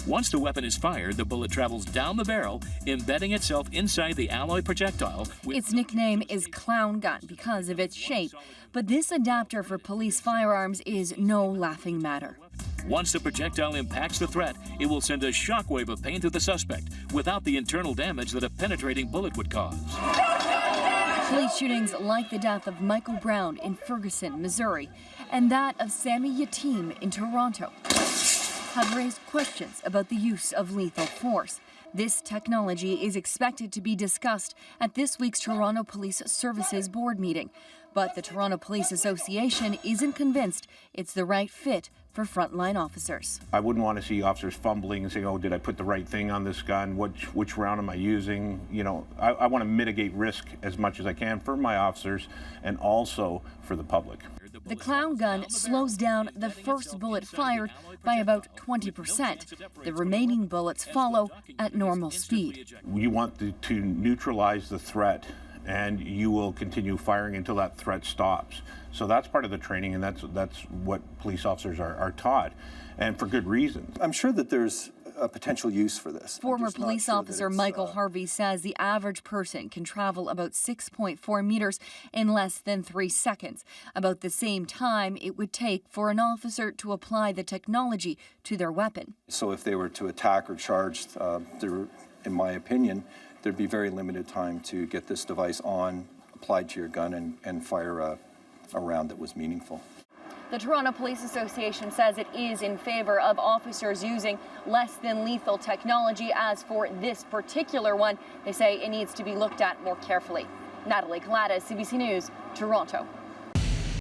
Once the weapon is fired, the bullet travels down the barrel, embedding itself inside the alloy projectile. Its nickname is Clown Gun because of its shape, but this adapter for police firearms is no laughing matter. Once the projectile impacts the threat, it will send a shockwave of pain to the suspect without the internal damage that a penetrating bullet would cause. Police shootings like the death of Michael Brown in Ferguson, Missouri, and that of Sammy Yatim in Toronto have raised questions about the use of lethal force. This technology is expected to be discussed at this week's Toronto Police Services Board meeting. But the Toronto Police Association isn't convinced it's the right fit for frontline officers. I wouldn't want to see officers fumbling and saying, oh, did I put the right thing on this gun? Which round am I using? You know, I want to mitigate risk as much as I can for my officers and also for the public. The Clown Gun slows down the first bullet fired by about 20%. The remaining bullets follow at normal speed. You want to neutralize the threat, and you will continue firing until that threat stops. So that's part of the training, and that's what police officers are taught, and for good reason. I'm sure that there's a potential use for this. Former police officer Michael Harvey says the average person can travel about 6.4 meters in less than 3 seconds, about the same time it would take for an officer to apply the technology to their weapon. So if they were to attack or charge, in my opinion, there'd be very limited time to get this device on, applied to your gun, and fire a round that was meaningful. The Toronto Police Association says it is in favor of officers using less than lethal technology. As for this particular one, they say it needs to be looked at more carefully. Natalie Collada, CBC News, Toronto.